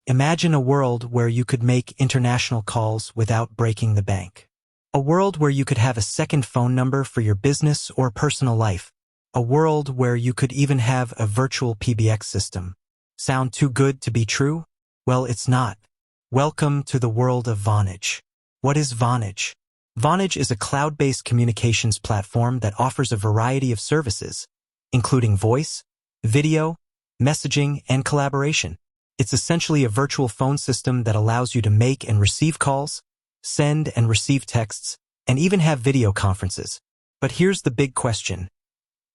Imagine a world where you could make international calls without breaking the bank. A world where you could have a second phone number for your business or personal life. A world where you could even have a virtual PBX system. Sound too good to be true? Well, it's not. Welcome to the world of Vonage. What is Vonage? Vonage is a cloud-based communications platform that offers a variety of services, including voice, video, messaging, and collaboration. It's essentially a virtual phone system that allows you to make and receive calls, send and receive texts, and even have video conferences. But here's the big question.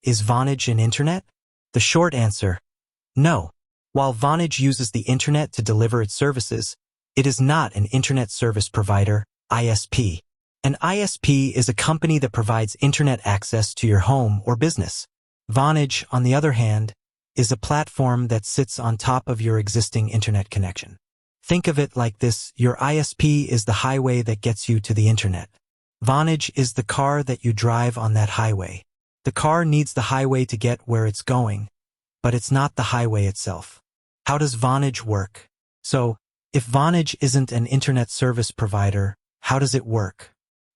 Is Vonage an internet? The short answer, no. While Vonage uses the internet to deliver its services, it is not an internet service provider, ISP. An ISP is a company that provides internet access to your home or business. Vonage, on the other hand, is a platform that sits on top of your existing internet connection. Think of it like this: your ISP is the highway that gets you to the internet. Vonage is the car that you drive on that highway. The car needs the highway to get where it's going, but it's not the highway itself. How does Vonage work? So, if Vonage isn't an internet service provider, how does it work?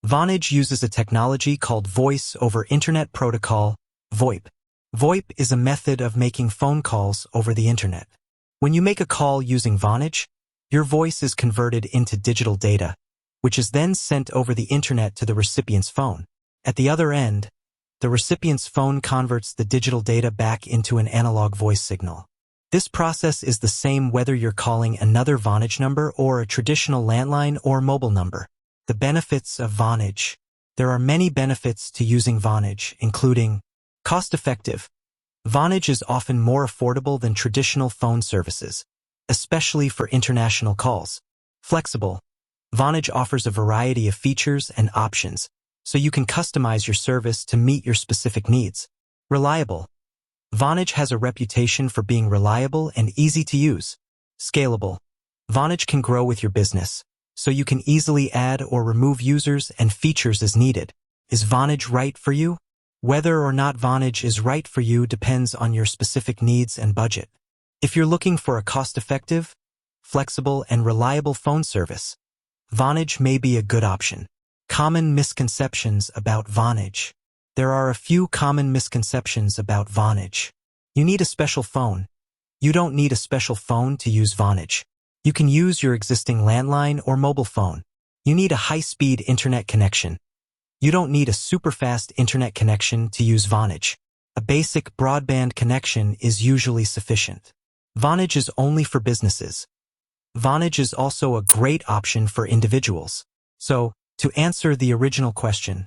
Vonage uses a technology called Voice over Internet Protocol, VoIP. VoIP is a method of making phone calls over the internet. When you make a call using Vonage, your voice is converted into digital data, which is then sent over the internet to the recipient's phone. At the other end, the recipient's phone converts the digital data back into an analog voice signal. This process is the same whether you're calling another Vonage number or a traditional landline or mobile number. The benefits of Vonage. There are many benefits to using Vonage, including cost-effective. Vonage is often more affordable than traditional phone services, especially for international calls. Flexible. Vonage offers a variety of features and options, so you can customize your service to meet your specific needs. Reliable. Vonage has a reputation for being reliable and easy to use. Scalable. Vonage can grow with your business, so you can easily add or remove users and features as needed. Is Vonage right for you? Whether or not Vonage is right for you depends on your specific needs and budget. If you're looking for a cost-effective, flexible, and reliable phone service, Vonage may be a good option. Common misconceptions about Vonage. There are a few common misconceptions about Vonage. You need a special phone. You don't need a special phone to use Vonage. You can use your existing landline or mobile phone. You need a high-speed internet connection. You don't need a super-fast internet connection to use Vonage. A basic broadband connection is usually sufficient. Vonage is only for businesses. Vonage is also a great option for individuals. So, to answer the original question,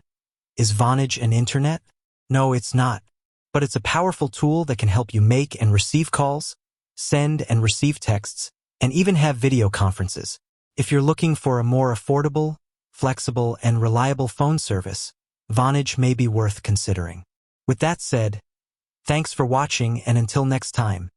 is Vonage an internet? No, it's not. But it's a powerful tool that can help you make and receive calls, send and receive texts, and even have video conferences. If you're looking for a more affordable, flexible, and reliable phone service, Vonage may be worth considering. With that said, thanks for watching, and until next time.